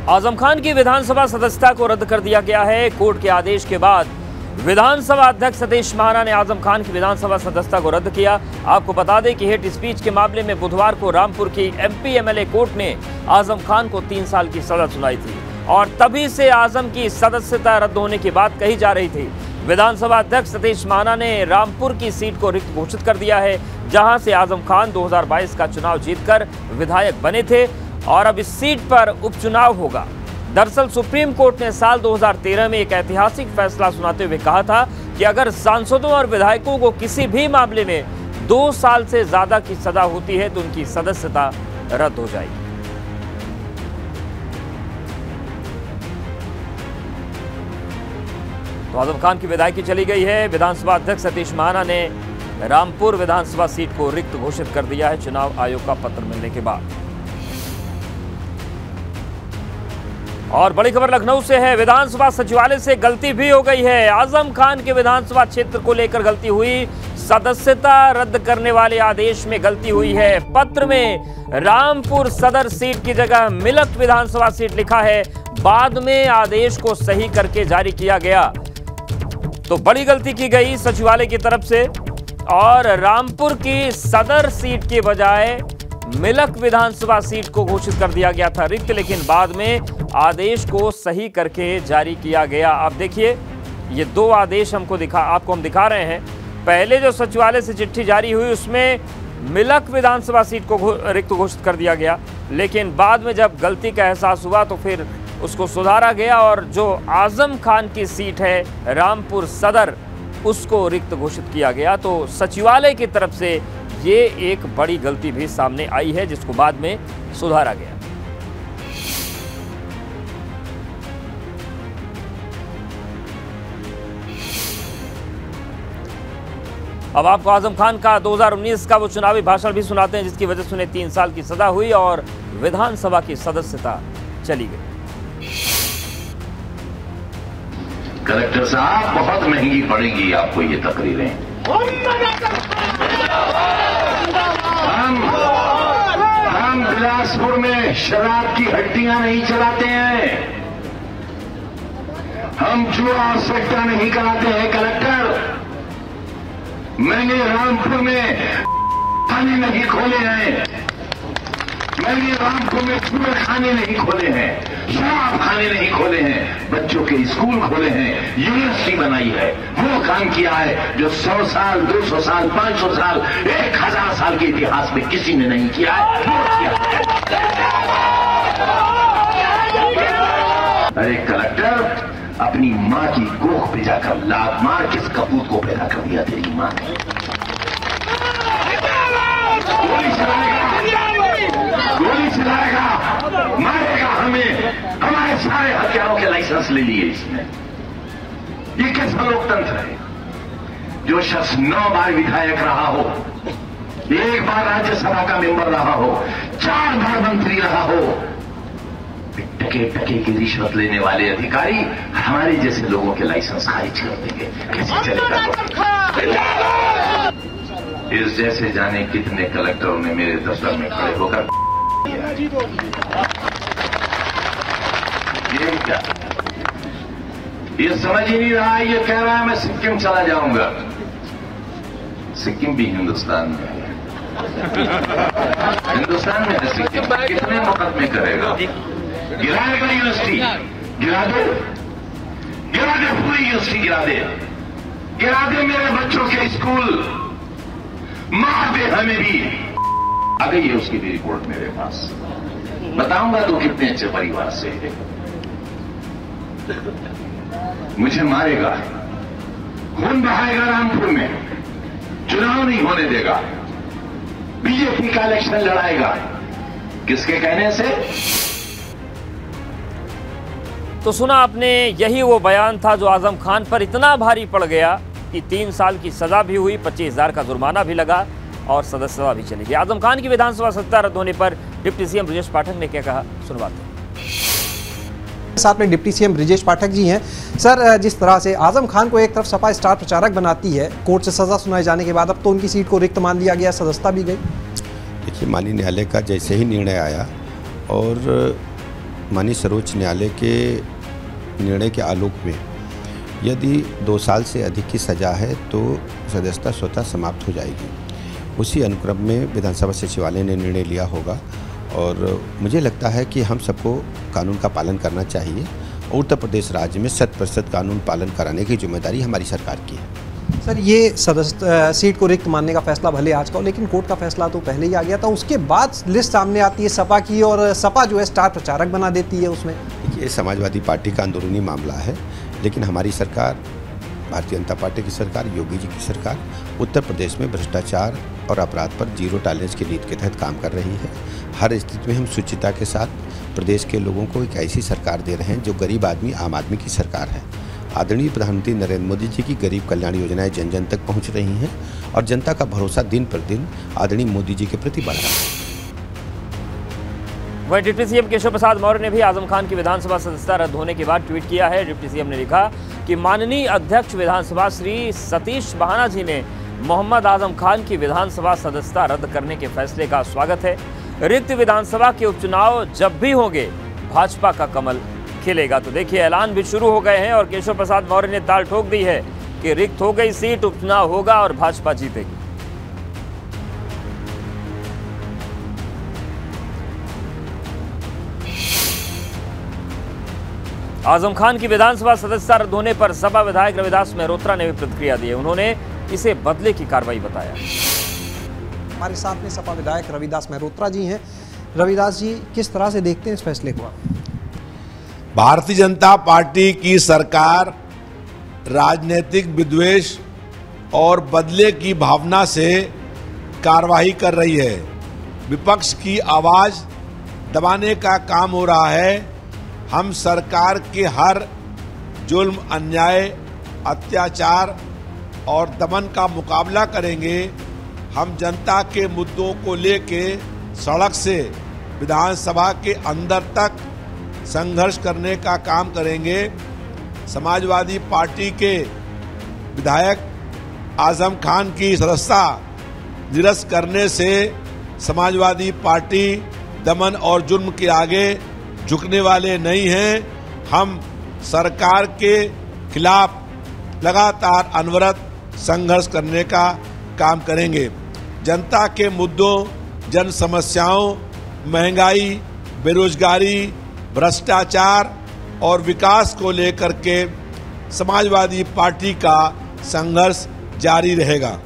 आजम खान की विधानसभा सदस्यता को रद्द कर दिया गया है। कोर्ट के आदेश के बाद विधानसभा अध्यक्ष सतीश महाना ने आजम खान की विधानसभा सदस्यता को रद्द किया। आपको बता दें कि हेट स्पीच के मामले में बुधवार को रामपुर की एमपी एमएलए कोर्ट ने आजम खान को 3 साल की सजा सुनाई थी और तभी से आजम की सदस्यता रद्द होने की बात कही जा रही थी। विधानसभा अध्यक्ष सतीश महाना ने रामपुर की सीट को रिक्त घोषित कर दिया है, जहां से आजम खान 2022 का चुनाव जीतकर विधायक बने थे और अब इस सीट पर उपचुनाव होगा। दरअसल सुप्रीम कोर्ट ने साल 2013 में एक ऐतिहासिक फैसला सुनाते हुए कहा था कि अगर सांसदों और विधायकों को किसी भी मामले में 2 साल से ज्यादा की सजा होती है तो उनकी सदस्यता रद्द हो जाएगी। तो आजम खान की विदायगी चली गई है। विधानसभा अध्यक्ष सतीश महाना ने रामपुर विधानसभा सीट को रिक्त घोषित कर दिया है चुनाव आयोग का पत्र मिलने के बाद। और बड़ी खबर लखनऊ से है। विधानसभा सचिवालय से गलती भी हो गई है। आजम खान के विधानसभा क्षेत्र को लेकर गलती हुई। सदस्यता रद्द करने वाले आदेश में गलती हुई है। पत्र में रामपुर सदर सीट की जगह मिलक विधानसभा सीट लिखा है। बाद में आदेश को सही करके जारी किया गया। तो बड़ी गलती की गई सचिवालय की तरफ से और रामपुर की सदर सीट के बजाय मिलक विधानसभा सीट को घोषित कर दिया गया था रिक्त, लेकिन बाद में आदेश को सही करके जारी किया गया। अब देखिए ये 2 आदेश आपको हम दिखा रहे हैं। पहले जो सचिवालय से चिट्ठी जारी हुई उसमें मिलक विधानसभा सीट को रिक्त घोषित कर दिया गया, लेकिन बाद में जब गलती का एहसास हुआ तो फिर उसको सुधारा गया और जो आजम खान की सीट है रामपुर सदर उसको रिक्त घोषित किया गया। तो सचिवालय की तरफ से ये एक बड़ी गलती भी सामने आई है जिसको बाद में सुधारा गया। अब आपको आजम खान का 2019 का वो चुनावी भाषण भी सुनाते हैं जिसकी वजह से उन्हें 3 साल की सजा हुई और विधानसभा की सदस्यता चली गई। कलेक्टर साहब बहुत महंगी पड़ेगी आपको ये तकरीरें। हम बिलासपुर में शराब की हड्डियां नहीं चलाते हैं, हम जुआ और सट्टा नहीं कराते हैं कलेक्टर। मैंने रामपुर में खाने नहीं खोले हैं, मैंने रामपुर में जुए खाने नहीं खोले हैं, शराब खाने नहीं खोले हैं, बच्चों के स्कूल खोले हैं, यूनिवर्सिटी बनाई है। वो काम किया है जो 100 साल 200 साल 500 साल 1000 साल के इतिहास में किसी ने नहीं किया है, वो किया है। अरे कलेक्टर, अपनी मां की कोख पे जाकर लात मार किस कपूत को पैदा कर दिया तेरी मां ने। गोली चलाएगा, मारेगा हमें, हमारे सारे हथियारों के लाइसेंस ले लिए इसने। ये कैसा लोकतंत्र है? जो शख्स 9 बार विधायक रहा हो, 1 बार राज्यसभा का मेंबर रहा हो, 4 बार मंत्री रहा हो, टके की रिश्वत लेने वाले अधिकारी हमारे जैसे लोगों के लाइसेंस खारिज कर देंगे, कैसे चलेगा? इस जैसे जाने कितने कलेक्टरों ने मेरे दफ्तर में खड़े होकर ये क्या, ये समझ ही नहीं रहा। ये कह रहा है मैं सिक्किम चला जाऊंगा। सिक्किम भी हिंदुस्तान में है, हिंदुस्तान में है सिक्किम। कितने मुकदमे करेगा? गिराएगा यूनिवर्सिटी, गिरा दे, गिरा दे, पूरी यूनिवर्सिटी गिरा दे, गिरा दे मेरे बच्चों के स्कूल, मार दे हमें भी। आ गई है उसकी भी रिपोर्ट मेरे पास, बताऊंगा तो कितने अच्छे परिवार से है। मुझे मारेगा, खून बहाएगा रामपुर में, चुनाव नहीं होने देगा, बीजेपी का इलेक्शन लड़ाएगा। किसके कहने से? तो सुना आपने, यही वो बयान था जो आजम खान पर इतना भारी पड़ गया कि 3 साल की सजा भी हुई, 25,000 का जुर्माना भी लगा और सदस्यता भी चली गई। आजम खान की विधानसभा सत्ता रद्द होने पर डिप्टी सीएम ब्रजेश पाठक ने क्या कहा, सुनवाते हैं। साथ में डिप्टी सीएम ब्रजेश पाठक जी हैं। सर, जिस तरह से आजम खान को एक तरफ सपा स्टार प्रचारक बनाती है कोर्ट से सजा सुनाए जाने के बाद, अब तो उनकी सीट को रिक्त मान लिया गया, सदस्यता भी गई। देखिए, माननीय न्यायालय का जैसे ही निर्णय आया और माननीय सर्वोच्च न्यायालय के निर्णय के आलोक में यदि 2 साल से अधिक की सज़ा है तो सदस्यता स्वतः समाप्त हो जाएगी। उसी अनुक्रम में विधानसभा सचिवालय ने निर्णय लिया होगा और मुझे लगता है कि हम सबको कानून का पालन करना चाहिए। उत्तर प्रदेश राज्य में 100% कानून पालन कराने की जिम्मेदारी हमारी सरकार की है। सर, ये सदस्य सीट को रिक्त मानने का फैसला भले आज का हो, लेकिन कोर्ट का फैसला तो पहले ही आ गया था। उसके बाद लिस्ट सामने आती है सपा की और सपा जो है स्टार प्रचारक बना देती है उसमें। ये समाजवादी पार्टी का अंदरूनी मामला है, लेकिन हमारी सरकार, भारतीय जनता पार्टी की सरकार, योगी जी की सरकार उत्तर प्रदेश में भ्रष्टाचार और अपराध पर जीरो टॉलरेंस की नीति के तहत काम कर रही है। हर स्थिति में हम शुचिता के साथ प्रदेश के लोगों को एक ऐसी सरकार दे रहे हैं जो गरीब आदमी, आम आदमी की सरकार है। आदरणीय प्रधानमंत्री नरेंद्र मोदी जी की गरीब कल्याण योजनाएं जन जन तक पहुंच रही हैं और जनता का भरोसा दिन पर दिन आदरणीय मोदी जी के प्रति बढ़ रहा है। वहीं डिप्टी सीएम केशव प्रसाद मौर्य ने भी आजम खान की विधानसभा सदस्यता रद्द होने के बाद ट्वीट किया है। डिप्टी सीएम ने लिखा कि माननीय अध्यक्ष विधानसभा श्री सतीश महाना जी ने मोहम्मद आजम खान की विधानसभा सदस्यता रद्द करने के फैसले का स्वागत है। रिक्त विधानसभा के उपचुनाव जब भी होंगे भाजपा का कमल खिलेगा। तो देखिए, ऐलान भी शुरू हो गए हैं और केशव प्रसाद मौर्य ने ताल ठोक दी है कि रिक्त हो गई सीट, उपचुनाव होगा और भाजपा जीतेगी। आजम खान की विधानसभा सदस्यता रद्द होने पर सपा विधायक रविदास मेहरोत्रा ने भी प्रतिक्रिया दी है। उन्होंने इसे बदले की कार्रवाई बताया। हमारे साथ में सपा विधायक रविदास मेहरोत्रा जी हैं। रविदास जी, किस तरह से देखते हैं इस फैसले को? भारतीय जनता पार्टी की सरकार राजनीतिक विद्वेष और बदले की भावना से कार्रवाई कर रही है। विपक्ष की आवाज दबाने का काम हो रहा है। हम सरकार के हर जुल्म, अन्याय, अत्याचार और दमन का मुकाबला करेंगे। हम जनता के मुद्दों को लेके सड़क से विधानसभा के अंदर तक संघर्ष करने का काम करेंगे। समाजवादी पार्टी के विधायक आजम खान की सदस्यता निरस्त करने से समाजवादी पार्टी दमन और जुल्म के आगे झुकने वाले नहीं हैं। हम सरकार के खिलाफ लगातार अनवरत संघर्ष करने का काम करेंगे। जनता के मुद्दों, जन समस्याओं, महंगाई, बेरोजगारी, भ्रष्टाचार और विकास को लेकर के समाजवादी पार्टी का संघर्ष जारी रहेगा।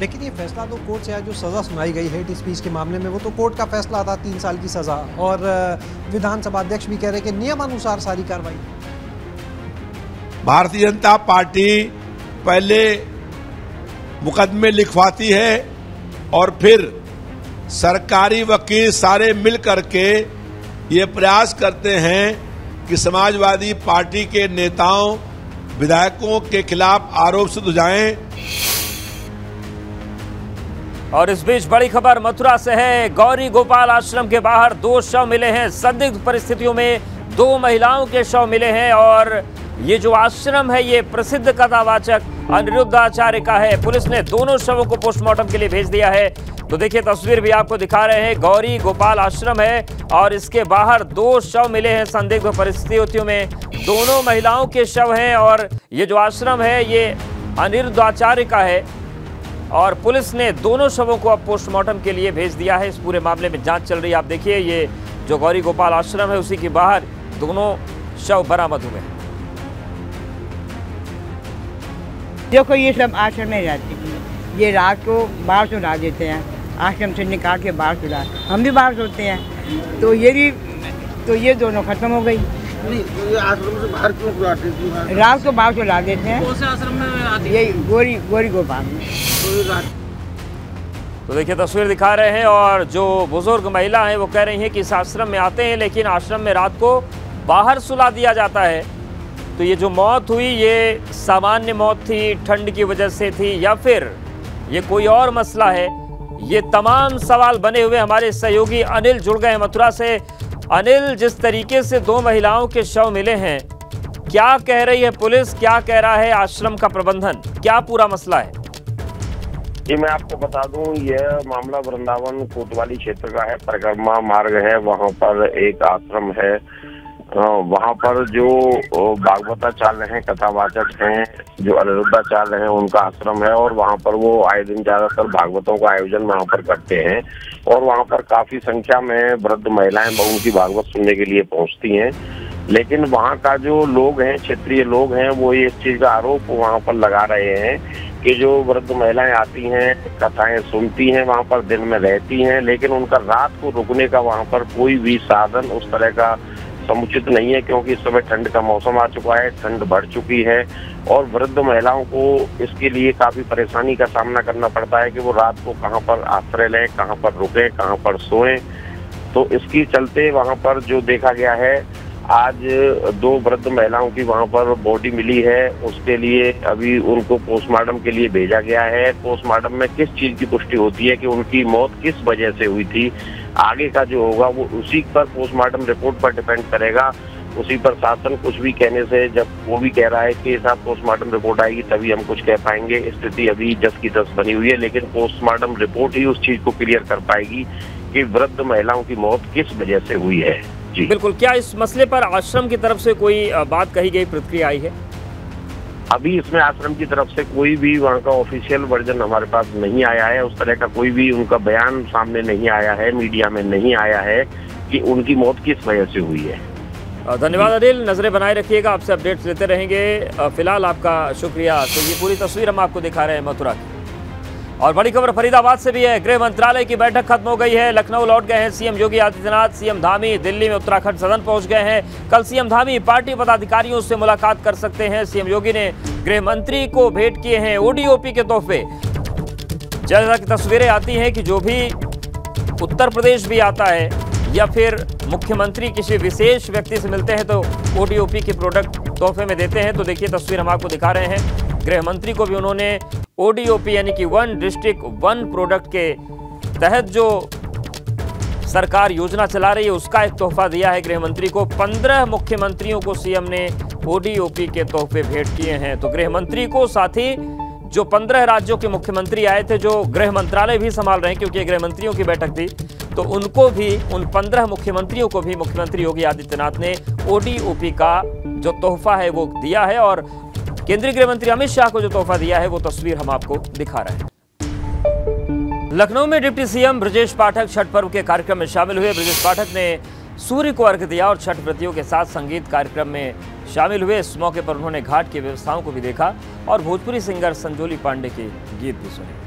लेकिन ये फैसला तो कोर्ट से है, जो सज़ा सुनाई गई हेट स्पीच के मामले में, वो तो कोर्ट का फैसला था 3 साल की सज़ा, और विधानसभा अध्यक्ष भी कह रहे कि नियमानुसार सारी कार्रवाई। भारतीय जनता पार्टी पहले मुकदमे लिखवाती है और फिर सरकारी वकील सारे मिल करके ये प्रयास करते हैं कि समाजवादी पार्टी के नेताओं, विधायकों के खिलाफ आरोप सिद्ध हो जाएं। और इस बीच बड़ी खबर मथुरा से है। गौरी गोपाल आश्रम के बाहर 2 शव मिले हैं। संदिग्ध परिस्थितियों में 2 महिलाओं के शव मिले हैं और ये जो आश्रम है ये प्रसिद्ध कथावाचक अनिरुद्ध आचार्य का है। पुलिस ने दोनों शवों को पोस्टमार्टम के लिए भेज दिया है। तो देखिए, तस्वीर भी आपको दिखा रहे हैं। गौरी गोपाल आश्रम है और इसके बाहर 2 शव मिले हैं संदिग्ध परिस्थितियों में। दोनों महिलाओं के शव हैं और ये जो आश्रम है ये अनिरुद्ध आचार्य का है और पुलिस ने दोनों शवों को अब पोस्टमार्टम के लिए भेज दिया है। इस पूरे मामले में जांच चल रही है। आप देखिए, ये जो गौरी गोपाल आश्रम है उसी के बाहर दोनों शव बरामद हुए हैं। देखो, ये सब आश्रम में रहते हैं। ये रात को बाहर सुला देते हैं, आश्रम से निकाल के बाहर सुला, हम भी बाहर सोते हैं। तो ये भी, तो ये दोनों खत्म हो गई। आश्रम से बाहर क्यों सुलाते हैं? रात को बाहर सुला देते हैं। कौन से आश्रम में आती है? यही गोरी गोपाल में। तो देखिए, तस्वीर दिखा रहे हैं और जो बुजुर्ग महिला हैं वो कह रही हैं कि इस आश्रम में आते हैं लेकिन आश्रम में रात को बाहर सुला दिया जाता है। तो ये जो मौत हुई ये सामान्य मौत थी, ठंड की वजह से थी, या फिर ये कोई और मसला है? ये तमाम सवाल बने हुए। हमारे सहयोगी अनिल जुड़ गए हैं मथुरा से। अनिल, जिस तरीके से 2 महिलाओं के शव मिले हैं, क्या कह रही है पुलिस, क्या कह रहा है आश्रम का प्रबंधन, क्या पूरा मसला है? जी, मैं आपको बता दूं, यह मामला वृंदावन कोतवाली क्षेत्र का है। परिक्रमा मार्ग है, वहां पर एक आश्रम है वहाँ पर जो भागवताचार्य हैं, कथावाचक हैं, जो अनिरुद्धाचार्य हैं, उनका आश्रम है और वहाँ पर वो आए दिन ज्यादातर भागवतों का आयोजन वहाँ पर करते हैं और वहाँ पर काफी संख्या में वृद्ध महिलाएं उनकी भागवत सुनने के लिए पहुँचती हैं। लेकिन वहाँ का जो लोग हैं, क्षेत्रीय लोग हैं, वो इस चीज का आरोप वहाँ पर लगा रहे हैं कि जो वृद्ध महिलाएं आती हैं, कथाएं सुनती हैं, वहाँ पर दिन में रहती हैं, लेकिन उनका रात को रुकने का वहाँ पर कोई भी साधन उस तरह का समुचित नहीं है, क्योंकि इस समय ठंड का मौसम आ चुका है, ठंड बढ़ चुकी है और वृद्ध महिलाओं को इसके लिए काफी परेशानी का सामना करना पड़ता है कि वो रात को कहाँ पर आश्रय लें, कहाँ पर रुकें, कहाँ पर सोएं। तो इसके चलते वहाँ पर जो देखा गया है, आज 2 वृद्ध महिलाओं की वहाँ पर बॉडी मिली है, उसके लिए अभी उनको पोस्टमार्टम के लिए भेजा गया है। पोस्टमार्टम में किस चीज की पुष्टि होती है कि उनकी मौत किस वजह से हुई थी, आगे का जो होगा वो उसी पर पोस्टमार्टम रिपोर्ट पर डिपेंड करेगा। उसी पर शासन कुछ भी कहने से, जब वो भी कह रहा है कि साहब पोस्टमार्टम रिपोर्ट आएगी तभी हम कुछ कह पाएंगे, स्थिति अभी 10 की 10 बनी हुई है। लेकिन पोस्टमार्टम रिपोर्ट ही उस चीज को क्लियर कर पाएगी कि वृद्ध महिलाओं की मौत किस वजह से हुई है। जी बिल्कुल। क्या इस मसले पर आश्रम की तरफ से कोई बात कही गई, प्रतिक्रिया आई है? अभी इसमें आश्रम की तरफ से कोई भी वहाँ का ऑफिशियल वर्जन हमारे पास नहीं आया है, उस तरह का कोई भी उनका बयान सामने नहीं आया है, मीडिया में नहीं आया है कि उनकी मौत किस वजह से हुई है। धन्यवाद अनिल, नजरें बनाए रखिएगा, आपसे अपडेट्स लेते रहेंगे। फिलहाल आपका शुक्रिया। तो ये पूरी तस्वीर हम आपको दिखा रहे हैं मथुरा की। और बड़ी खबर फरीदाबाद से भी है। गृह मंत्रालय की बैठक खत्म हो गई है, लखनऊ लौट गए हैं सीएम योगी आदित्यनाथ। सीएम धामी दिल्ली में उत्तराखंड सदन पहुंच गए हैं। कल सीएम धामी पार्टी पदाधिकारियों से मुलाकात कर सकते हैं। सीएम योगी ने गृह मंत्री को भेंट किए हैं ओडीओपी के तोहफे। जैसा की तस्वीरें आती हैं कि जो भी उत्तर प्रदेश भी आता है या फिर मुख्यमंत्री किसी विशेष व्यक्ति से मिलते हैं तो ओडीओपी के प्रोडक्ट तोहफे में देते हैं। तो देखिए तस्वीर हम आपको दिखा रहे हैं। गृह मंत्री को भी उन्होंने ओडीओपी यानी कि 1 डिस्ट्रिक्ट 1 प्रोडक्ट के तहत जो सरकार योजना चला रही है उसका एक तोहफा दिया है गृह मंत्री को। 15 मुख्यमंत्रियों को सीएम ने ओडीओपी के तोहफे भेंट किए हैं। तो गृह मंत्री को, साथ ही जो 15 राज्यों के मुख्यमंत्री आए थे, जो गृह मंत्रालय भी संभाल रहे हैं क्योंकि गृह मंत्रियों की बैठक थी, तो उनको भी, उन 15 मुख्यमंत्रियों को भी मुख्यमंत्री योगी आदित्यनाथ ने ओडीओपी का जो तोहफा है वो दिया है। और केंद्रीय गृह मंत्री अमित शाह को जो तोहफा दिया है वो तस्वीर हम आपको दिखा रहे हैं। लखनऊ में डिप्टी सीएम ब्रजेश पाठक छठ पर्व के कार्यक्रम में शामिल हुए। ब्रजेश पाठक ने सूर्य को अर्घ्य दिया और छठ व्रतियों के साथ संगीत कार्यक्रम में शामिल हुए। इस मौके पर उन्होंने घाट की व्यवस्थाओं को भी देखा और भोजपुरी सिंगर संजोली पांडे के गीत भी सुने।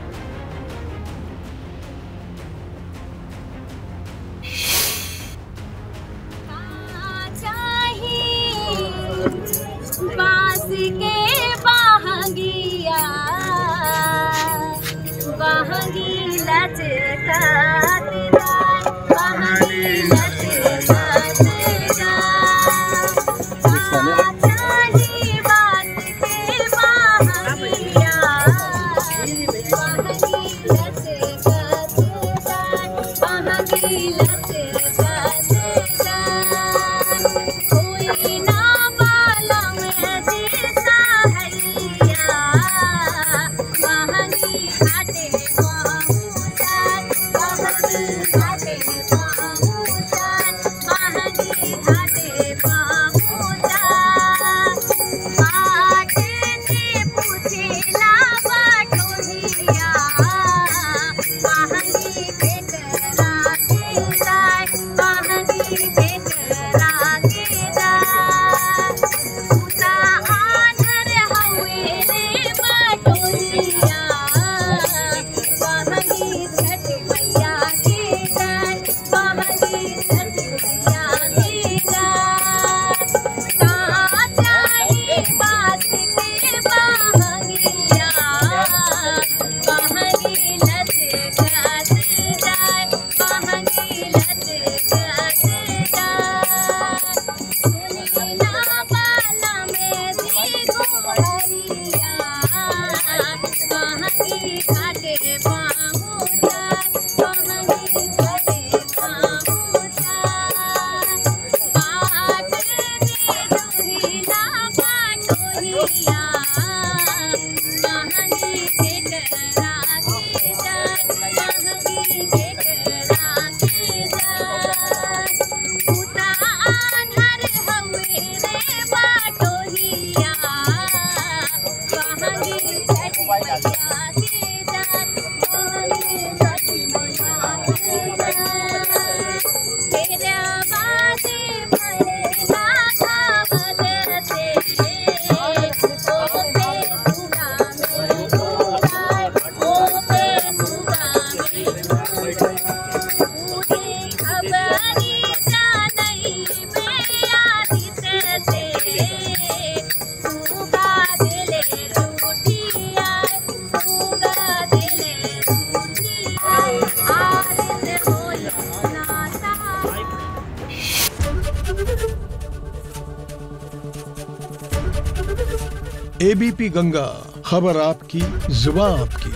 एबीपी गंगा, खबर आपकी, जुबान आपकी।